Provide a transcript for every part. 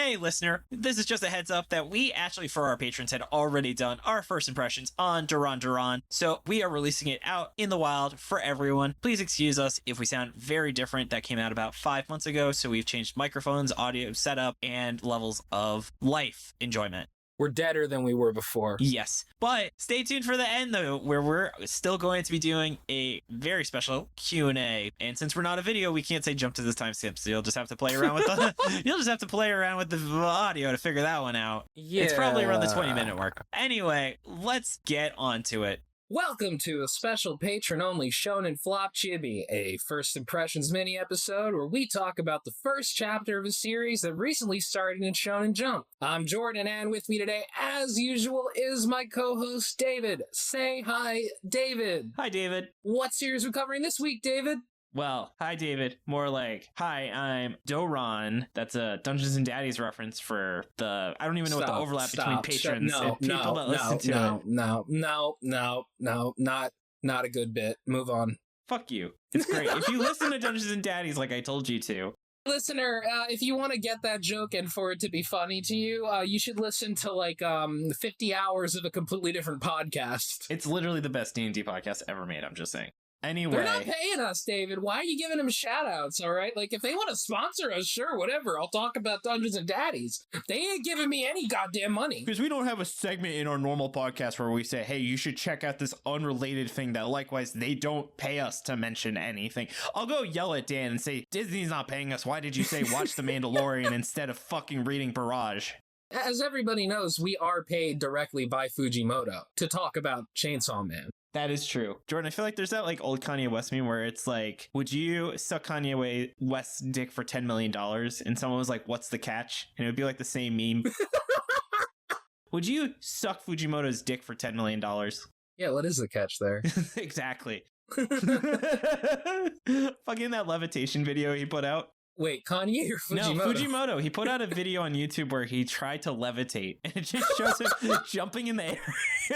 Hey, listener, this is just a heads up that we actually, for our patrons, had already done our first impressions on Doron Dororon, so we are releasing it out in the wild for everyone. Please excuse us if we sound very different. That came out about 5 months ago, so we've changed microphones, audio setup, and levels of life enjoyment. We're deader than we were before. Yes. But stay tuned for the end, though, where we're still going to be doing a very special Q&A. And since we're not a video, we can't say jump to this timestamp, so you'll just have to play around with the audio to figure that one out. Yeah. It's probably around the 20-minute mark. Anyway, let's get on to it. Welcome to a special patron-only Shonen Flop Chibi, a First Impressions mini-episode where we talk about the first chapter of a series that recently started in Shonen Jump. I'm Jordan, and with me today, as usual, is my co-host, David. Say hi, David. Hi, David. What series are we covering this week, David? Well, hi, David. More like, hi, I'm Doron. That's a Dungeons and Daddies reference for the... I don't even know what the overlap between patrons and people that listen to it. Not a good bit. Move on. Fuck you. It's great. If you listen to Dungeons and Daddies like I told you to. Listener, if you want to get that joke and for it to be funny to you, you should listen to like 50 hours of a completely different podcast. It's literally the best D&D podcast ever made, I'm just saying. Anyway. They're not paying us, David. Why are you giving them shout-outs, all right? Like, if they want to sponsor us, sure, whatever. I'll talk about Dungeons and Daddies. They ain't giving me any goddamn money. Because we don't have a segment in our normal podcast where we say, hey, you should check out this unrelated thing that likewise they don't pay us to mention anything. I'll go yell at Dan and say, Disney's not paying us. Why did you say watch The Mandalorian instead of fucking reading Barrage? As everybody knows, we are paid directly by Fujimoto to talk about Chainsaw Man. That is true. Jordan, I feel like there's that like old Kanye West meme where it's like, would you suck Kanye West's dick for $10 million? And someone was like, what's the catch? And it would be like the same meme. Would you suck Fujimoto's dick for $10 million? Yeah, what is the catch there? Exactly. Fucking that levitation video he put out. Wait, Kanye or Fujimoto? No, Fujimoto. He put out a video on YouTube where he tried to levitate, and it just shows him jumping in the air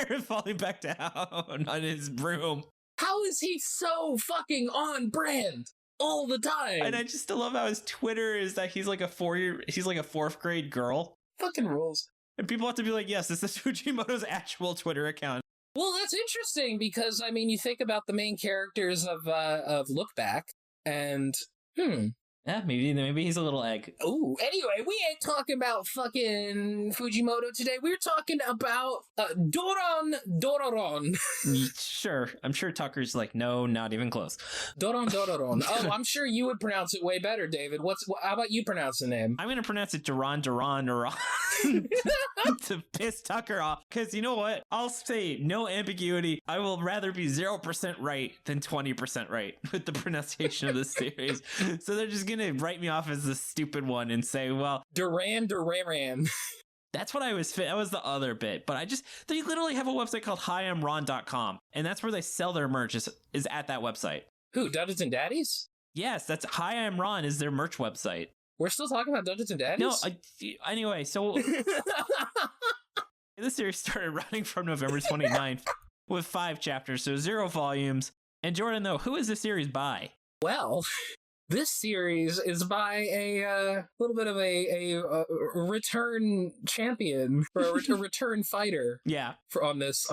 and falling back down on his broom. How is he so fucking on brand all the time? And I just still love how his Twitter is that he's like a fourth grade girl. Fucking rules. And people have to be like, yes, this is Fujimoto's actual Twitter account. Well, that's interesting because, I mean, you think about the main characters of Look Back, and, Yeah, maybe he's a little egg. Oh, anyway, we ain't talking about fucking Fujimoto today. We're talking about Doron Dororon. Sure. I'm sure Tucker's like, no, not even close. Doron Dororon. Oh, I'm sure you would pronounce it way better, David. How about you pronounce the name? I'm going to pronounce it Doron to piss Tucker off. Because you know what? I'll say no ambiguity. I will rather be 0% right than 20% right with the pronunciation of this series. So they're just gonna write me off as the stupid one and say, well, Dororon. That's what I was that was the other bit, but they literally have a website called hiimron.com, and that's where they sell their merch is at that website. Who, Dungeons and Daddies? Yes, that's Hi I'm Ron is their merch website. We're still talking about Dungeons and Daddies? No, anyway, so this series started running from November 29th with 5 chapters, so 0 volumes. And Jordan, though, who is this series by? Well, this series is by a little bit of a return champion, or a return fighter. Yeah. On this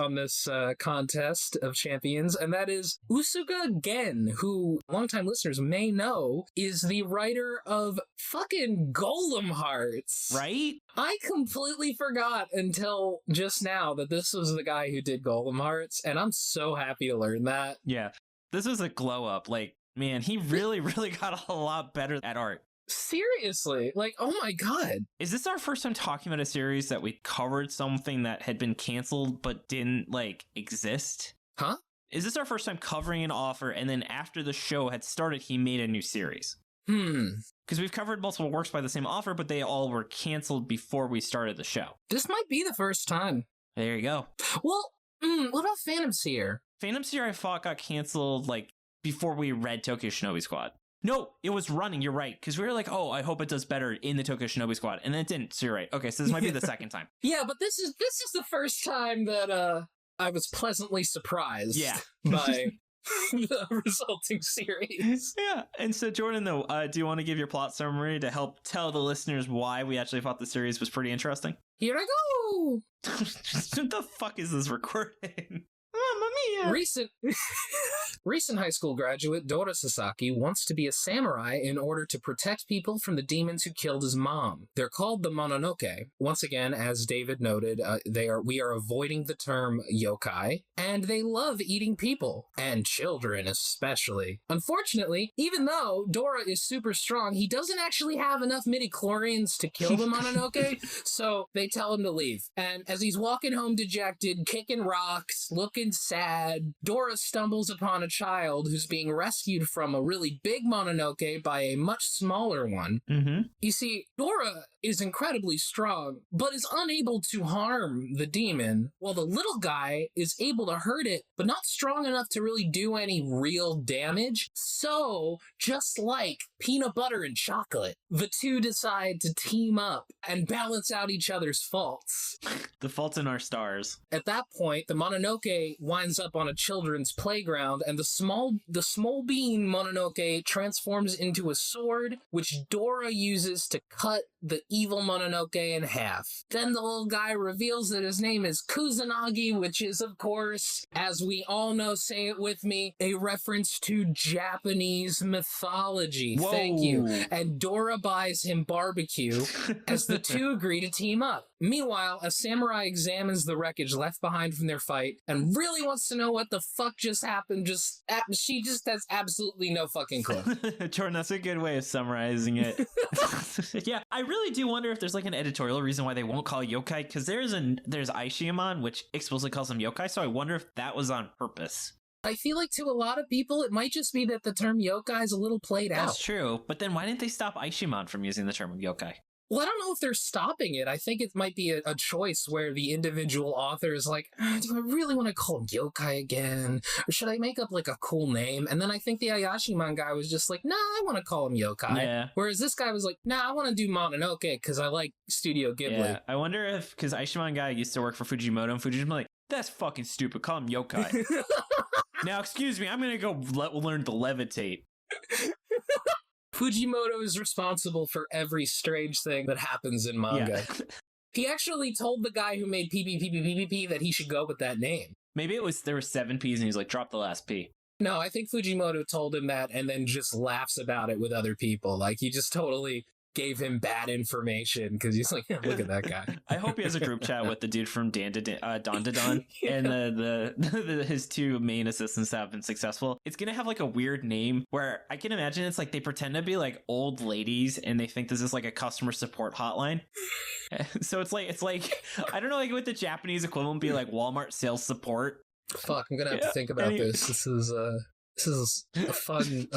contest of champions, and that is Oosuka Gen, who longtime listeners may know is the writer of fucking Golem Hearts. Right? I completely forgot until just now that this was the guy who did Golem Hearts, and I'm so happy to learn that. Yeah. This was a glow up. Like, man, he really, really got a lot better at art. Seriously, like, oh my god. Is this our first time talking about a series that we covered something that had been canceled but didn't, like, exist? Huh? Is this our first time covering an author and then after the show had started, he made a new series? Because we've covered multiple works by the same author, but they all were canceled before we started the show. This might be the first time. There you go. Well, what about Phantom Seer? Phantom Seer, I thought, got canceled, like, before we read Tokyo Shinobi Squad. No, it was running, you're right. Because we were like, oh, I hope it does better in the Tokyo Shinobi Squad. And then it didn't, so you're right. Okay, so this might be the second time. Yeah, but this is the first time that I was pleasantly surprised the resulting series. Yeah. And so, Jordan, though, do you want to give your plot summary to help tell the listeners why we actually thought the series was pretty interesting? Here I go! What the fuck is this recording? Mamma mia! Recent high school graduate Dora Sasaki wants to be a samurai in order to protect people from the demons who killed his mom. They're called the Mononoke. Once again, as David noted, we are avoiding the term yokai, and they love eating people, and children especially. Unfortunately, even though Dora is super strong, he doesn't actually have enough midichlorians to kill the Mononoke, so they tell him to leave. And as he's walking home dejected, kicking rocks, looking sad, Dora stumbles upon a child who's being rescued from a really big Mononoke by a much smaller one. Mm-hmm. You see, Dora is incredibly strong, but is unable to harm the demon, while the little guy is able to hurt it, but not strong enough to really do any real damage. So, just like peanut butter and chocolate, the two decide to team up and balance out each other's faults. The faults in our stars. At that point, the Mononoke winds up on a children's playground, and the small bean Mononoke transforms into a sword, which Dora uses to cut the evil Mononoke in half. Then the little guy reveals that his name is Kusanagi, which is, of course, as we all know, say it with me, a reference to Japanese mythology. Whoa. Thank you. And Dora buys him barbecue as the two agree to team up. Meanwhile, a samurai examines the wreckage left behind from their fight and really wants to know what the fuck just happened. She just has absolutely no fucking clue. Jordan, that's a good way of summarizing it. Yeah, I really do wonder if there's like an editorial reason why they won't call yokai, because there's Aishiyamon, which explicitly calls them yokai, so I wonder if that was on purpose. I feel like to a lot of people, it might just be that the term yokai is a little played out. That's true, but then why didn't they stop Aishiyamon from using the term yokai? Well, I don't know if they're stopping it. I think it might be a choice where the individual author is like, do I really want to call him yokai again? Or should I make up like a cool name? And then I think the Ayashiman guy was just like, nah, I want to call him yokai. Yeah. Whereas this guy was like, nah, I want to do Mononoke because I like Studio Ghibli. Yeah, I wonder if, because Aishiyamon guy used to work for Fujimoto, and Fujimoto like, that's fucking stupid, call him yokai. Now, excuse me, I'm going to go learn to levitate. Fujimoto is responsible for every strange thing that happens in manga. Yeah. He actually told the guy who made PPPPPP that he should go with that name. Maybe there were 7 P's and he's like, drop the last P. No, I think Fujimoto told him that and then just laughs about it with other people. Like, he just totally gave him bad information because he's like, yeah, look at that guy. I hope he has a group chat with the dude from Don to Don yeah. And his 2 main assistants that have been successful. It's gonna have like a weird name where I can imagine it's like they pretend to be like old ladies and they think this is like a customer support hotline. So it's like I don't know, like what the Japanese equivalent would be like Walmart sales support. Fuck, I'm gonna have to think about this. This is a fun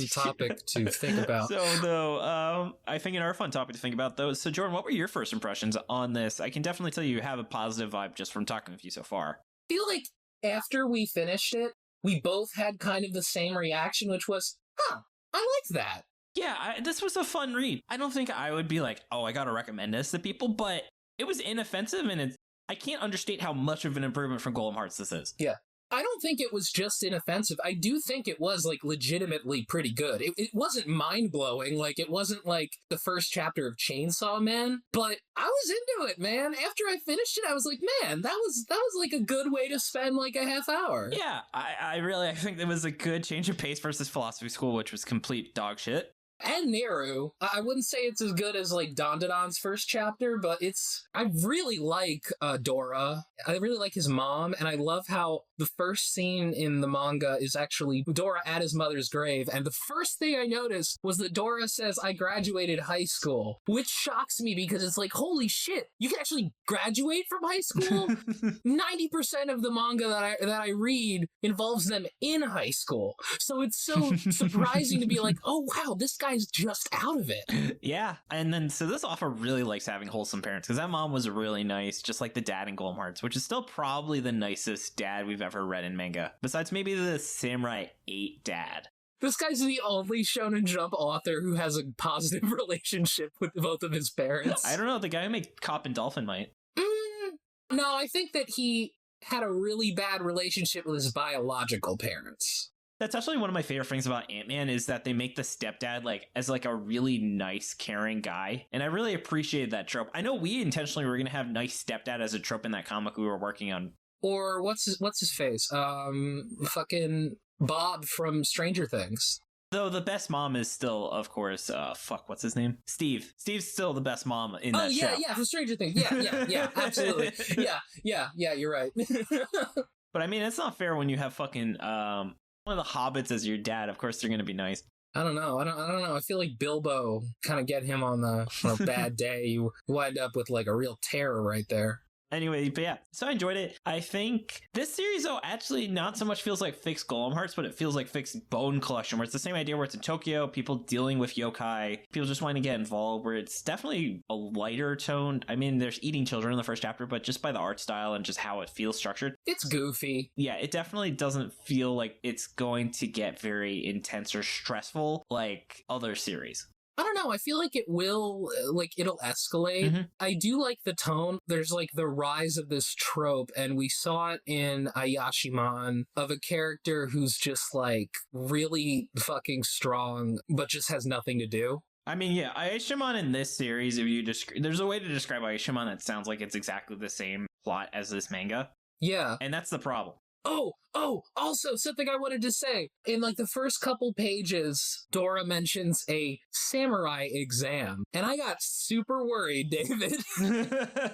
topic to think about. So, though, I think in our fun topic to think about, though. So, Jordan, what were your first impressions on this? I can definitely tell you have a positive vibe just from talking with you so far. I feel like after we finished it, we both had kind of the same reaction, which was, I liked that. Yeah, this was a fun read. I don't think I would be like, oh, I gotta recommend this to people, but it was inoffensive, and I can't understate how much of an improvement from Golem Hearts this is. Yeah. I don't think it was just inoffensive. I do think it was, like, legitimately pretty good. It wasn't mind-blowing. Like, it wasn't, like, the first chapter of Chainsaw Man. But I was into it, man. After I finished it, I was like, man, that was like, a good way to spend, like, a half hour. Yeah, I think it was a good change of pace versus Philosophy School, which was complete dog shit. And Neru, I wouldn't say it's as good as, like, Don Don's first chapter, but I really like Dora. I really like his mom, and I love how the first scene in the manga is actually Dora at his mother's grave, and the first thing I noticed was that Dora says, I graduated high school, which shocks me because it's like, holy shit, you can actually graduate from high school? 90% of the manga that I read involves them in high school, so it's so surprising to be like, oh wow, this guy's just out of it. Yeah, and then so this author really likes having wholesome parents, because that mom was really nice, just like the dad in Golem Hearts, which is still probably the nicest dad we've ever read in manga, besides maybe the Samurai 8 dad. This guy's the only Shonen Jump author who has a positive relationship with both of his parents. I don't know, the guy who made Cop and Dolphin might. No, I think that he had a really bad relationship with his biological parents. That's actually one of my favorite things about Ant-Man is that they make the stepdad like as like a really nice, caring guy. And I really appreciated that trope. I know we intentionally were going to have nice stepdad as a trope in that comic we were working on. Or what's his face? Fucking Bob from Stranger Things. Though the best mom is still, of course, what's his name? Steve. Steve's still the best mom in that show. Oh, yeah, from Stranger Things. Yeah, absolutely. Yeah, you're right. But I mean, it's not fair when you have fucking one of the hobbits as your dad. Of course, they're going to be nice. I don't know. I don't know. I feel like Bilbo kind of get him on a bad day. You wind up with like a real terror right there. Anyway, but yeah, so I enjoyed it. I think this series, though, actually not so much feels like fixed Golem Hearts, but it feels like fixed Bone Collection, where it's the same idea where it's in Tokyo, people dealing with yokai, people just wanting to get involved, where it's definitely a lighter tone. I mean, there's eating children in the first chapter, but just by the art style and just how it feels structured. It's goofy. Yeah, it definitely doesn't feel like it's going to get very intense or stressful like other series. I don't know. I feel like it will, like, it'll escalate. Mm-hmm. I do like the tone. There's, like, the rise of this trope, and we saw it in Ayashimon, of a character who's just, like, really fucking strong, but just has nothing to do. I mean, yeah, Ayashimon in this series, if you there's a way to describe Ayashimon that sounds like it's exactly the same plot as this manga. Yeah. And that's the problem. Oh, also something I wanted to say. In like the first couple pages, Dora mentions a samurai exam. And I got super worried, David.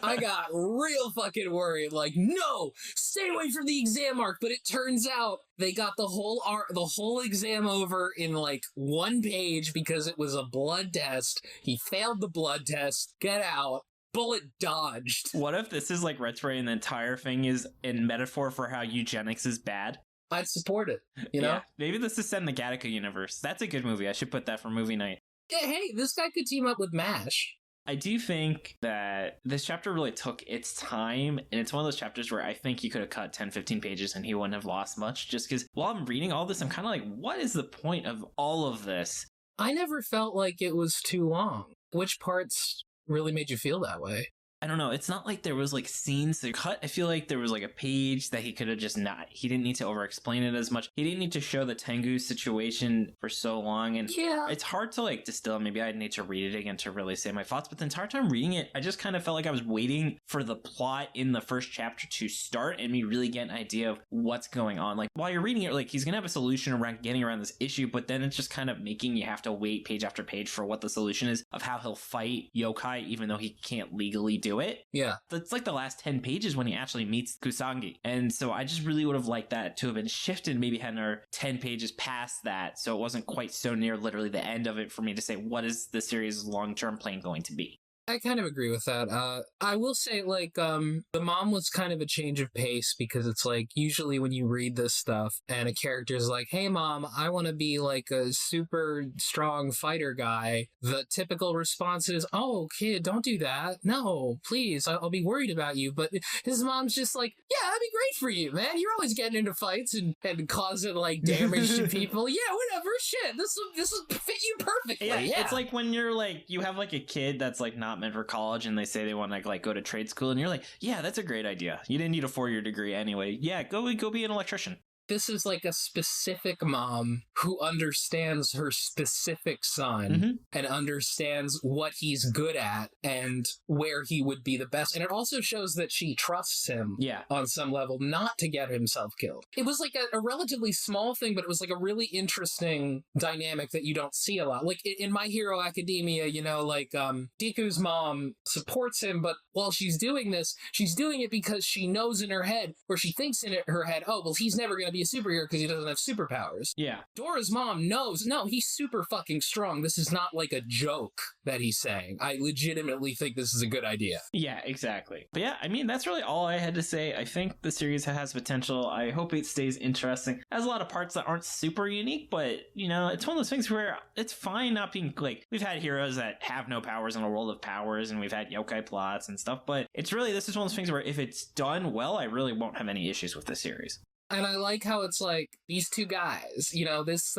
I got real fucking worried. Like, no, stay away from the exam arc. But it turns out they got the whole exam over in like one page because it was a blood test. He failed the blood test. Get out. Bullet dodged. What if this is like Retro and the entire thing is in metaphor for how eugenics is bad? I'd support it, you know? Yeah, maybe this is set in the Gattaca universe. That's a good movie. I should put that for movie night. Yeah, hey, this guy could team up with MASH. I do think that this chapter really took its time, and it's one of those chapters where I think you could have cut 10, 15 pages and he wouldn't have lost much, just because while I'm reading all this, I'm kind of like, what is the point of all of this? I never felt like it was too long. Which parts really made you feel that way? I don't know. It's not like there was like scenes to cut. I feel like there was like a page that he could have just not. He didn't need to over explain it as much. He didn't need to show the Tengu situation for so long. And yeah, it's hard to like distill. Maybe I'd need to read it again to really say my thoughts. But the entire time reading it, I just kind of felt like I was waiting for the plot in the first chapter to start and me really get an idea of what's going on. Like while you're reading it, like he's going to have a solution around getting around this issue. But then it's just kind of making you have to wait page after page for what the solution is of how he'll fight yokai, even though he can't legally do it. Yeah. It's like the last 10 pages when he actually meets Kusanagi. And so I just really would have liked that to have been shifted, maybe had another 10 pages past that. So it wasn't quite so near literally the end of it for me to say, what is the series' long-term plan going to be? I kind of agree with that. I will say, like, the mom was kind of a change of pace because it's like, usually when you read this stuff and a character's like, hey, mom, I want to be like a super strong fighter guy, the typical response is, oh, kid, don't do that. No, please, I'll be worried about you. But his mom's just like, yeah, that'd be great for you, man. You're always getting into fights and causing, like, damage to people. Yeah, whatever, shit. This will fit you perfectly. Yeah. It's like when you're like, you have like a kid that's like not meant for college and they say they want to like go to trade school and you're like, yeah, that's a great idea. You didn't need a 4-year degree anyway. Yeah, go be an electrician. This is like a specific mom who understands her specific son mm-hmm. and understands what he's good at and where he would be the best. And it also shows that she trusts him on some level not to get himself killed. It was like a relatively small thing, but it was like a really interesting dynamic that you don't see a lot. Like in My Hero Academia, you know, like Deku's mom supports him, but while she's doing this, she's doing it because she knows in her head, or she thinks in her head, oh, well, he's never going to be a superhero because he doesn't have superpowers. Yeah. Dora's mom knows, no, he's super fucking strong. This is not like a joke that he's saying. I legitimately think this is a good idea. Yeah, exactly. But yeah, I mean, that's really all I had to say. I think the series has potential. I hope it stays interesting. It has a lot of parts that aren't super unique, but, you know, it's one of those things where it's fine not being, like, we've had heroes that have no powers in a world of powers, and we've had yokai plots and stuff, but it's really, this is one of those things where if it's done well, I really won't have any issues with this series. And I like how it's like these two guys, you know, this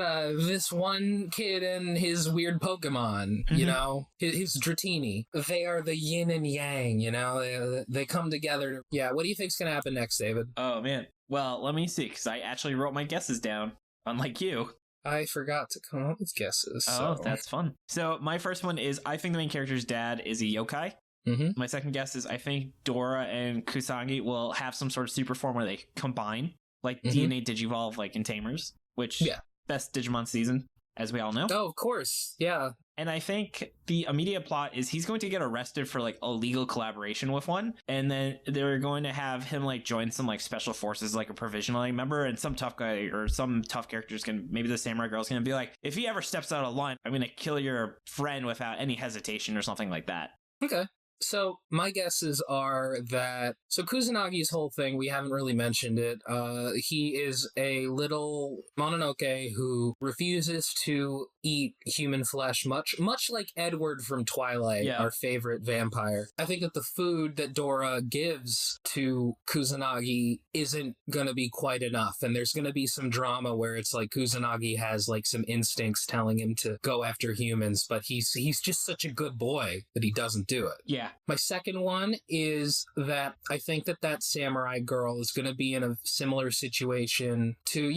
one kid and his weird Pokemon, you know, his Dratini. They are the yin and yang, you know, they come together. Yeah, what do you think's going to happen next, David? Oh, man. Well, let me see, because I actually wrote my guesses down. unlike you. I forgot to come up with guesses. Oh, so. that's fun. So my first one is I think the main character's dad is a yokai. Mm-hmm. My second guess is I think Dora and Kusanagi will have some sort of super form where they combine, like DNA Digivolve, like in Tamers, which best Digimon season, as we all know. Oh, of course. Yeah. And I think the immediate plot is he's going to get arrested for like illegal collaboration with one. And then they're going to have him like join some like special forces, like a provisional member. And some tough guy or some tough characters maybe the samurai girl's going to be like, if he ever steps out of line, I'm going to kill your friend without any hesitation or something like that. Okay. So my guesses are that Kusanagi's whole thing, we haven't really mentioned it. He is a little Mononoke who refuses to eat human flesh, much like Edward from Twilight, our favorite vampire. I think that the food that Dora gives to Kusanagi isn't gonna be quite enough, and there's gonna be some drama where it's like Kusanagi has like some instincts telling him to go after humans, but he's just such a good boy that he doesn't do it. Yeah. My second one is that I think that samurai girl is going to be in a similar situation to,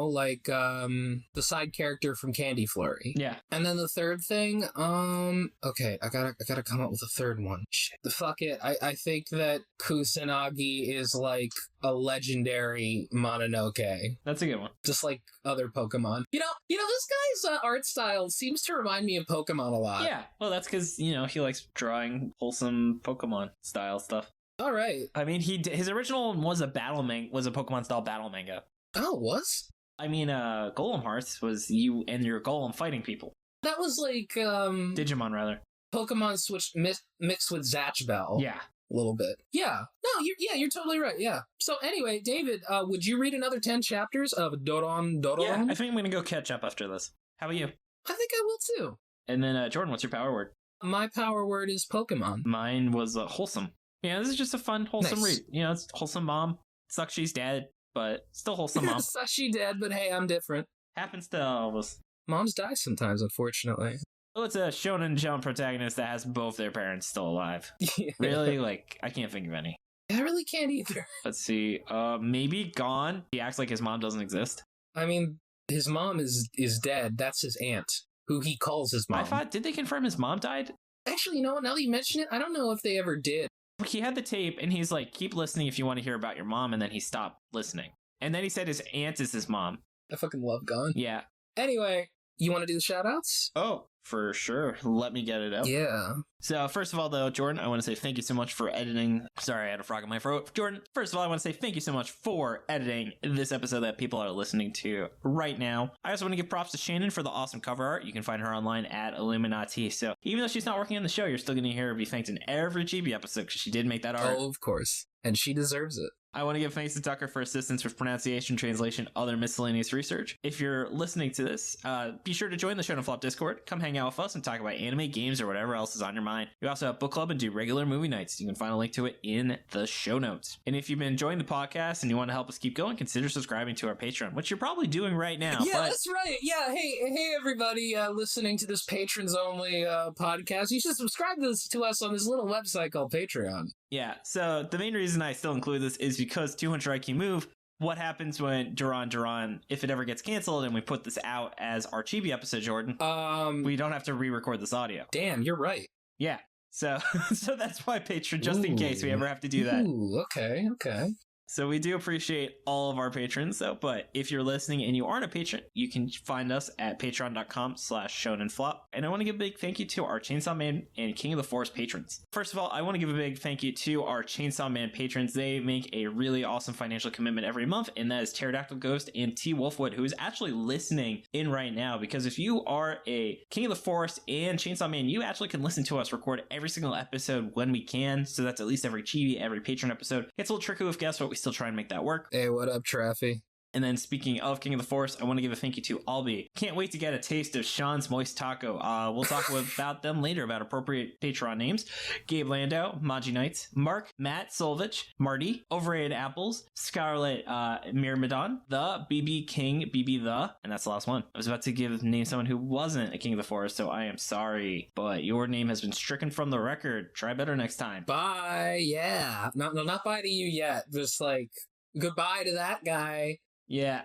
like the side character from Candy Flurry. Yeah. And then the third thing, okay, I gotta come up with a third one. Shit. Fuck it. I think that Kusanagi is like a legendary Mononoke. That's a good one. Just like other Pokemon. This guy's art style seems to remind me of Pokemon a lot. Yeah. Well, that's because, he likes drawing wholesome Pokemon style stuff. All right. I mean, his original one was a Pokemon style battle manga. Oh, it was? I mean, Golem Hearts was you and your golem fighting people. That was like, Digimon, rather. Pokemon switched mixed with Zatch Bell. Yeah. A little bit. Yeah. No, you're totally right. Yeah. So anyway, David, would you read another 10 chapters of Doron Dororon? Yeah, I think I'm going to go catch up after this. How about you? I think I will too. And then, Jordan, what's your power word? My power word is Pokemon. Mine was wholesome. Yeah, this is just a fun, wholesome read. It's wholesome mom. Sucks she's dead, but still wholesome mom. Sucks she's dead, but hey, I'm different. Happens to all of us. Moms die sometimes, unfortunately. Well, it's a Shonen Jump protagonist that has both their parents still alive. Yeah. Really? I can't think of any. I really can't either. Let's see. Maybe Gon. He acts like his mom doesn't exist. I mean, his mom is dead. That's his aunt, who he calls his mom. I thought, did they confirm his mom died? Actually, now that you mention it, I don't know if they ever did. He had the tape, and he's like, keep listening if you want to hear about your mom, and then he stopped listening. And then he said his aunt is his mom. I fucking love Gon. Yeah. Anyway, you want to do the shout-outs? Oh, for sure. Let me get it out. Yeah. So, first of all, though, Jordan, I want to say thank you so much for editing. Sorry, I had a frog in my throat. Jordan, first of all, I want to say thank you so much for editing this episode that people are listening to right now. I also want to give props to Shannon for the awesome cover art. You can find her online at illuminyatea. So, even though she's not working on the show, you're still going to hear her be thanked in every Chibi episode because she did make that art. Oh, of course. And she deserves it. I want to give thanks to Tucker for assistance with pronunciation, translation, other miscellaneous research. If you're listening to this, be sure to join the Shonen Flop Discord. Come hang out with us and talk about anime, games, or whatever else is on your mind. We also have book club and do regular movie nights. You can find a link to it in the show notes. And if you've been enjoying the podcast and you want to help us keep going, consider subscribing to our Patreon, which you're probably doing right now. Yeah, that's right. Yeah, hey everybody listening to this patrons-only podcast. You should subscribe to us on this little website called Patreon. Yeah, so the main reason I still include this is because 200 IQ Move, what happens when Doron Dororon, if it ever gets canceled and we put this out as our Chibi episode, Jordan, we don't have to re-record this audio. Damn, you're right. Yeah, so that's why Patreon, just in case we ever have to do that. Ooh, okay. So we do appreciate all of our patrons, though, but if you're listening and you aren't a patron, you can find us at patreon.com/shonenflop. And I want to give a big thank you to our Chainsaw Man and King of the Forest patrons. First of all, I want to give a big thank you to our Chainsaw Man patrons. They make a really awesome financial commitment every month, and that is Pterodactyl Ghost and T. Wolfwood, who is actually listening in right now, because if you are a King of the Forest and Chainsaw Man, you actually can listen to us record every single episode when we can, so that's at least every Chibi, every patron episode. It's a little tricky with guests, but we still try and make that work. Hey, what up, Traffy? And then speaking of King of the Forest, I want to give a thank you to Albie. Can't wait to get a taste of Sean's Moist Taco. We'll talk about them later, about appropriate Patreon names. Gabe Landau, Maji Knights, Mark, Matt Solvich, Marty, Overrated Apples, Scarlet Myrmidon, the BB King, BB the, and that's the last one. I was about to name someone who wasn't a King of the Forest, so I am sorry, but your name has been stricken from the record. Try better next time. Bye, yeah. No, not bye to you yet. Just like, goodbye to that guy. Yeah.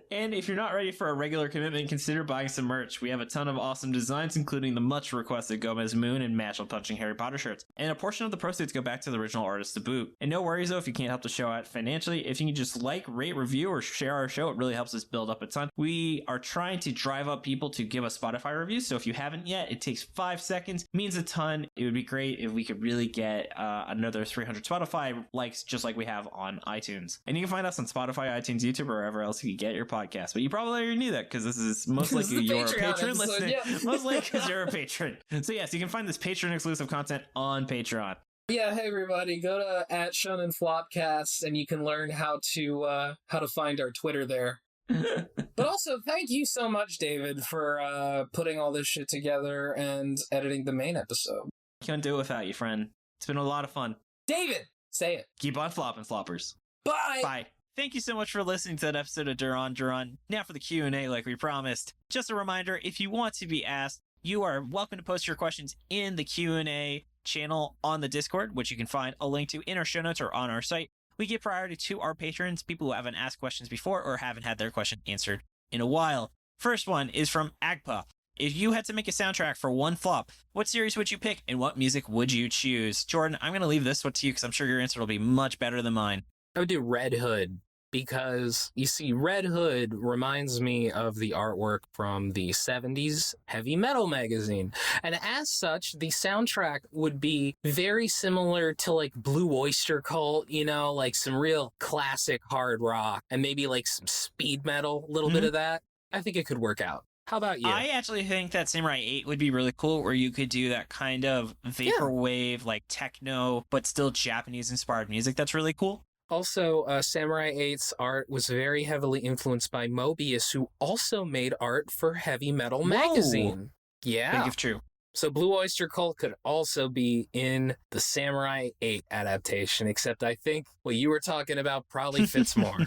And if you're not ready for a regular commitment, consider buying some merch. We have a ton of awesome designs, including the much requested Gomez Moon and Matchel Punching Harry Potter shirts. And a portion of the proceeds go back to the original artist to boot. And no worries though if you can't help the show out financially. If you can just like, rate, review, or share our show, it really helps us build up a ton. We are trying to drive up people to give us Spotify reviews. So if you haven't yet, it takes 5 seconds, means a ton. It would be great if we could really get another 300 Spotify likes just like we have on iTunes. And you can find us on Spotify, iTunes, YouTube, or wherever else you get your podcast. But you probably already knew that because this is most likely you're a patron listening. Yeah. Most likely because you're a patron. So yes, you can find this patron exclusive content on Patreon. Yeah, hey everybody, go to @ShonenFlopcast and you can learn how to find our Twitter there. But also, thank you so much, David, for putting all this shit together and editing the main episode. Can't do it without you, friend. It's been a lot of fun. David, say it. Keep on flopping, floppers. Bye. Bye. Thank you so much for listening to that episode of Doron Dororon. Now for the Q&A like we promised. Just a reminder, if you want to be asked, you are welcome to post your questions in the Q&A channel on the Discord, which you can find a link to in our show notes or on our site. We give priority to our patrons, people who haven't asked questions before or haven't had their question answered in a while. First one is from Agpa. If you had to make a soundtrack for one flop, what series would you pick and what music would you choose? Jordan, I'm going to leave this one to you because I'm sure your answer will be much better than mine. I would do Red Hood. Because, you see, Red Hood reminds me of the artwork from the 70s heavy metal magazine. And as such, the soundtrack would be very similar to, like, Blue Oyster Cult, you know, like some real classic hard rock, and maybe, like, some speed metal, a little bit of that. I think it could work out. How about you? I actually think that Samurai 8 would be really cool, where you could do that kind of vaporwave, like techno, but still Japanese-inspired music. That's really cool. Also, Samurai 8's art was very heavily influenced by Mobius, who also made art for Heavy Metal magazine. Yeah. Big if true. So Blue Oyster Cult could also be in the Samurai 8 adaptation, except I think what you were talking about probably fits more.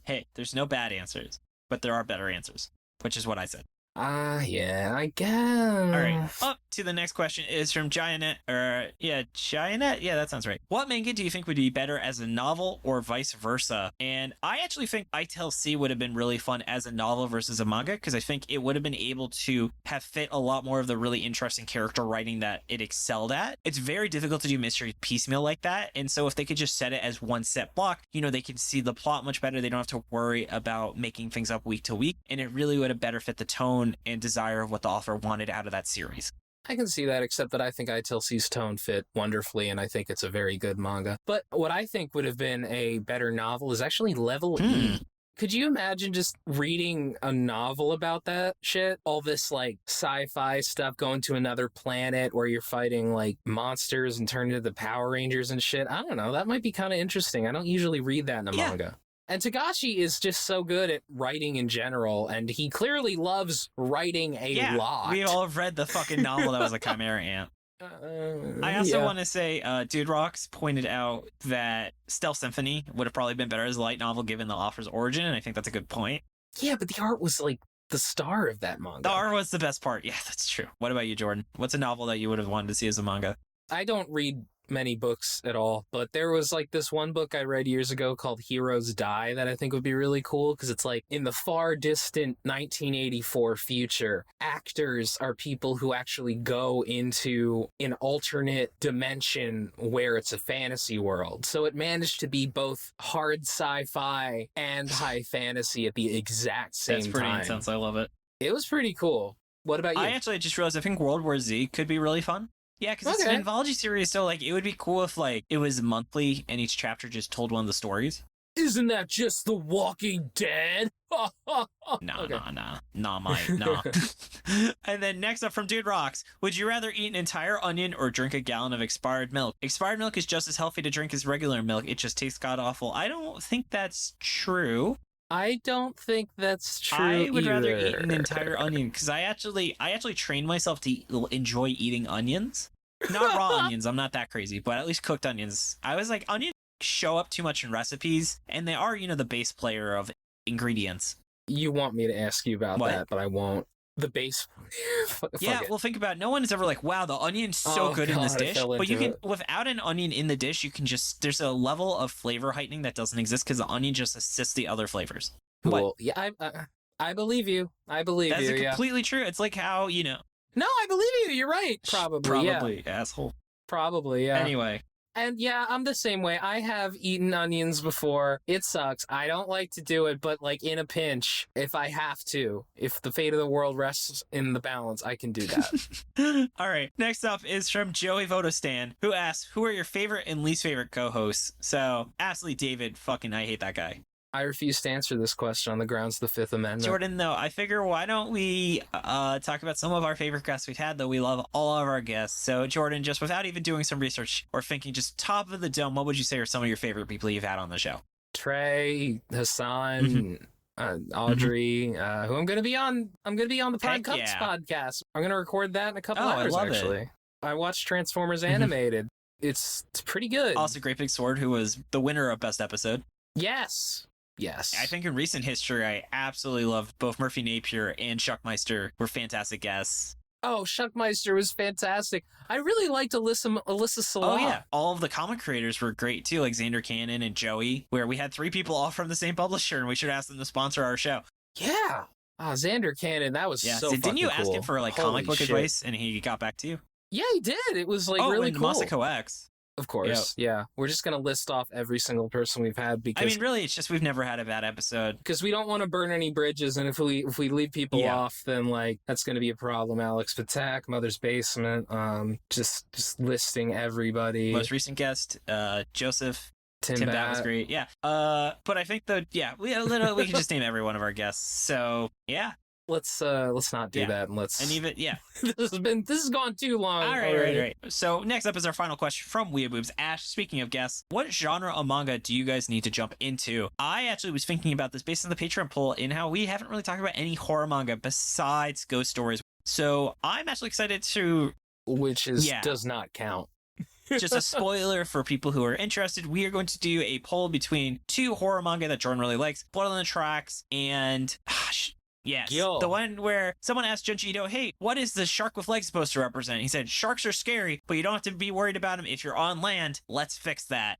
Hey, there's no bad answers, but there are better answers, which is what I said. Yeah, I guess. All right, up to the next question is from Gianet, Gianet? Yeah, that sounds right. What manga do you think would be better as a novel or vice versa? And I actually think I Tell C would have been really fun as a novel versus a manga, because I think it would have been able to have fit a lot more of the really interesting character writing that it excelled at. It's very difficult to do mystery piecemeal like that, and so if they could just set it as one set block, you know, they can see the plot much better. They don't have to worry about making things up week to week, and it really would have better fit the tone and desire of what the author wanted out of that series. I can see that, except that I think I Tell C's tone fit wonderfully, and I think it's a very good manga. But what I think would have been a better novel is actually Level E. Could you imagine just reading a novel about that shit? All this, like, sci-fi stuff, going to another planet where you're fighting, like, monsters and turn into the Power Rangers and shit. I don't know. That might be kind of interesting. I don't usually read that in a manga. And Tagashi is just so good at writing in general, and he clearly loves writing a lot. We all have read the fucking novel that was a Chimera Ant. I also want to say, Dude Rocks pointed out that Stealth Symphony would have probably been better as a light novel given the author's origin, and I think that's a good point. Yeah, but the art was, like, the star of that manga. The art was the best part. Yeah, that's true. What about you, Jordan? What's a novel that you would have wanted to see as a manga? I don't read many books at all, but there was like this one book I read years ago called Heroes Die that I think would be really cool, because it's like in the far distant 1984 future, actors are people who actually go into an alternate dimension where it's a fantasy world. So it managed to be both hard sci-fi and high fantasy at the exact same time. That's pretty intense. I love it. It was pretty cool. What about you? I actually just realized I think World War Z could be really fun. Yeah, because it's an anthology series, so like it would be cool if like it was monthly and each chapter just told one of the stories. Isn't that just The Walking Dead? Nah. And then next up from Dude Rocks, would you rather eat an entire onion or drink a gallon of expired milk? Expired milk is just as healthy to drink as regular milk. It just tastes god-awful. I don't think that's true. I don't think that's true. I would rather eat an entire onion, because I actually trained myself to enjoy eating onions. Not raw onions, I'm not that crazy, but at least cooked onions. I was like, onions show up too much in recipes, and they are, you know, the base player of ingredients. You want me to ask you about that, but I won't. The base. Yeah, well, think about it. No one is ever like, wow, the onion's so good in this dish. But you can, without an onion in the dish, you can just, there's a level of flavor heightening that doesn't exist because the onion just assists the other flavors. Well, yeah, I believe you. I believe That's you. That's completely true. It's like how, No, I believe you. You're right. Probably, asshole. Probably, yeah. Anyway. And yeah, I'm the same way. I have eaten onions before. It sucks. I don't like to do it, but like in a pinch, if I have to, if the fate of the world rests in the balance, I can do that. All right. Next up is from Joey Vodostan, who asks, who are your favorite and least favorite co-hosts? So, absolutely David. Fucking, I hate that guy. I refuse to answer this question on the grounds of the Fifth Amendment. Jordan, though, I figure why don't we talk about some of our favorite guests we've had, though we love all of our guests. So, Jordan, just without even doing some research or thinking, just top of the dome, what would you say are some of your favorite people you've had on the show? Trey, Hassan, Audrey, who I'm going to be on. I'm going to be on the Prime Cups podcast. I'm going to record that in a couple hours, actually. I watched Transformers Animated. It's pretty good. Also, Great Big Sword, who was the winner of Best Episode. Yes. I think in recent history, I absolutely love both Murphy Napier and Shuckmeister were fantastic guests. Oh, Shuckmeister was fantastic. I really liked Alyssa Salah. Oh, yeah. All of the comic creators were great, too, like Xander Cannon and Joey, where we had 3 people all from the same publisher, and we should ask them to sponsor our show. Yeah. Oh, Xander Cannon, that was so fucking cool. Didn't you ask him for, like, comic book advice, and he got back to you? Yeah, he did. It was, like, really cool. Masako X. Of course, yeah. We're just going to list off every single person we've had because... I mean, really, it's just we've never had a bad episode. Because we don't want to burn any bridges, and if we leave people off, then, like, that's going to be a problem. Alex Patak, Mother's Basement, just listing everybody. Most recent guest, Joseph. Tim that was great, yeah. But I think, though, we can just name every one of our guests. So, yeah. Let's not do that, and let's... And even, this has gone too long. All right. So next up is our final question from Weeaboobs. Ash, speaking of guests, what genre of manga do you guys need to jump into? I actually was thinking about this based on the Patreon poll in how we haven't really talked about any horror manga besides ghost stories. So I'm actually excited to... Which does not count. Just a spoiler for people who are interested. We are going to do a poll between 2 horror manga that Jordan really likes, Blood on the Tracks and... Yes, the one where someone asked Junji Ito, hey, what is the shark with legs supposed to represent? He said, sharks are scary, but you don't have to be worried about them if you're on land. Let's fix that.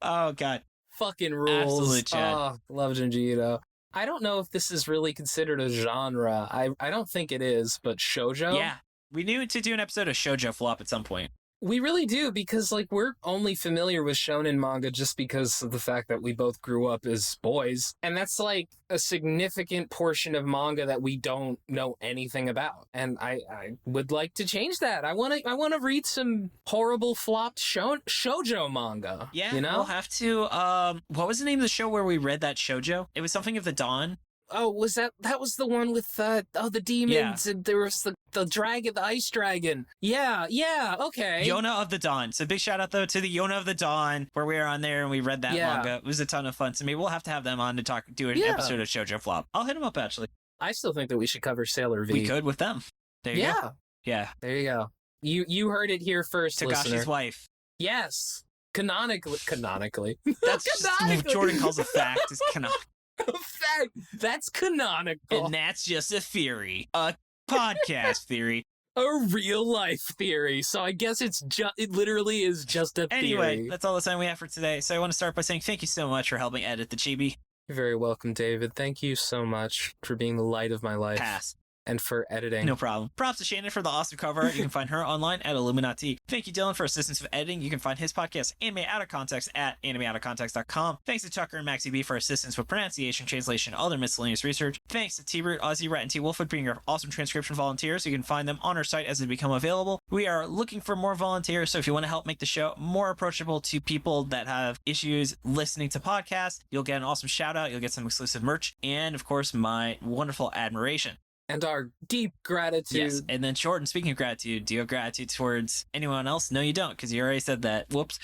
Oh, God. Fucking rules. Absolute Chad. Oh, love Junji Ito. I don't know if this is really considered a genre. I don't think it is, but shoujo? Yeah. We need to do an episode of Shoujo Flop at some point. We really do, because, like, we're only familiar with shonen manga just because of the fact that we both grew up as boys. And that's, like, a significant portion of manga that we don't know anything about. And I would like to change that. I want to read some horrible flopped shoujo manga. Yeah, you know? We'll have to, what was the name of the show where we read that shoujo? It was something of the dawn. Oh, was that was the one with the demons and there was the dragon, the ice dragon. Yeah, okay. Yona of the Dawn. So big shout out though to the Yona of the Dawn where we were on there and we read that manga. It was a ton of fun. So maybe we'll have to have them on to do an episode of Shoujo Flop. I'll hit them up actually. I still think that we should cover Sailor V. We could with them. There you go. Yeah. There you go. You heard it here first, Tagashi's listener. wife. Yes. Canonically. That's just Jordan calls a fact is canonical. Fact. That's canonical. And that's just a theory. A podcast theory. A real life theory. So I guess it literally is just a theory. Anyway, that's all the time we have for today. So I want to start by saying thank you so much for helping edit the chibi. You're very welcome, David. Thank you so much for being the light of my life. Pass. And for editing. No problem. Props to Shannon for the awesome cover art. You can find her online at illuminyatea. Thank you, Dylan, for assistance with editing. You can find his podcast, Anime Out of Context, at animeoutofcontext.com. Thanks to Tucker and Maxie B for assistance with pronunciation, translation, other miscellaneous research. Thanks to T-Root, OzyRat, and T-Wolfwood being our awesome transcription volunteers. You can find them on our site as they become available. We are looking for more volunteers, so if you want to help make the show more approachable to people that have issues listening to podcasts, you'll get an awesome shout out, you'll get some exclusive merch, and of course, my wonderful admiration. And our deep gratitude. Yes, and then Jordan, speaking of gratitude, do you have gratitude towards anyone else? No, you don't, because you already said that. Whoops.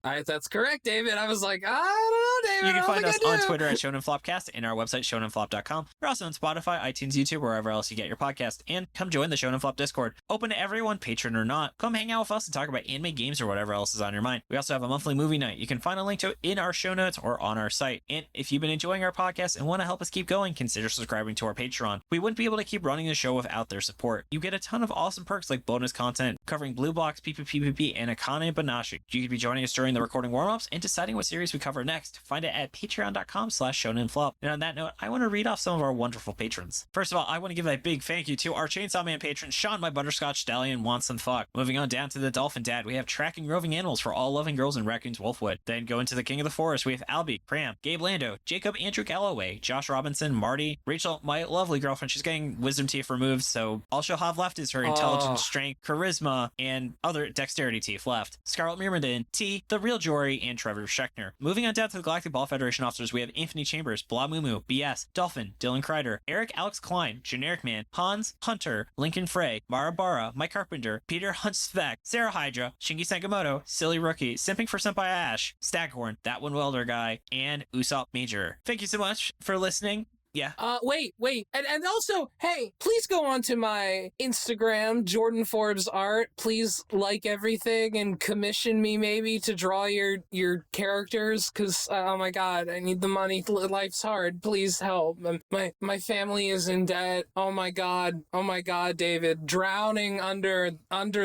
That's correct, David. I was like, I don't know, David. You can find us on Twitter at Shonen ShonenFlopcast and our website, ShonenFlop.com. We're also on Spotify, iTunes, YouTube, wherever else you get your podcast. And come join the Shonen Flop Discord. Open to everyone, patron or not. Come hang out with us and talk about anime, games, or whatever else is on your mind. We also have a monthly movie night. You can find a link to it in our show notes or on our site. And if you've been enjoying our podcast and want to help us keep going, consider subscribing to our Patreon. We wouldn't be able to keep running the show without their support. You get a ton of awesome perks like bonus content covering Blue Blocks, PPPPP, and Akane Banashi. You could be joining us during the recording warm-ups and deciding what series we cover next. Find it at patreon.com/shonenflop. And on that note, I want to read off some of our wonderful patrons. First of all, I want to give a big thank you to our Chainsaw Man patron, Sean, my butterscotch stallion, wants some fuck. Moving on down to the Dolphin Dad, we have Tracking Roving Animals for all loving girls in Raccoon's Wolfwood. Then going to the King of the Forest, we have Albie, Cram, Gabe Lando, Jacob Andrew Galloway, Josh Robinson, Marty, Rachel, my lovely girlfriend. She's getting wisdom teeth removed, so all she'll have left is her intelligence, strength, charisma, and other dexterity teeth left. Scarlett Myrmidon, T, The Real Jory, and Trevor Schechner. Moving on down to the Galactic Ball Federation officers, we have Anthony Chambers, Blah Mumu, BS, Dolphin, Dylan Crider, Eric Alex Klein, Generic Man, Hans, Hunter, Lincoln Frey, Mara Bara, Mike Carpenter, Peter Huntsvek, Sarah Hydra, Shingi Sakamoto, Silly Rookie, Simping for Senpai Ash, Staghorn, That One Welder Guy, and Usopp Major. Thank you so much for listening. Yeah. Wait. And also, hey, please go on to my Instagram, Jordan Forbes Art. Please like everything and commission me maybe to draw your characters, because, oh my god, I need the money. Life's hard. Please help. My family is in debt. Oh my god, David. Drowning under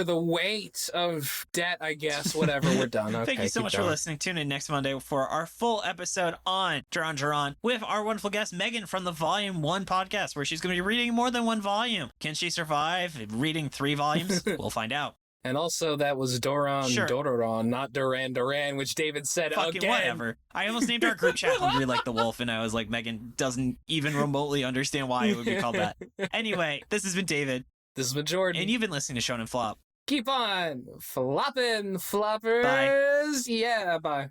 the weight of debt, I guess. Whatever, we're done. Okay, Thank you so much for listening. Tune in next Monday for our full episode on Doron Dororon with our wonderful guest, Megan, from the Volume 1 podcast, where she's going to be reading more than one volume. Can she survive reading 3 volumes? We'll find out. And also, that was Doron Dororon, not Duran, which David said fucking again. Whatever. I almost named our group chat Hungry Like the Wolf, and I was like, Megan doesn't even remotely understand why it would be called that. Anyway, this has been David. This has been Jordan. And you've been listening to Shonen Flop. Keep on flopping, floppers. Bye. Yeah, bye.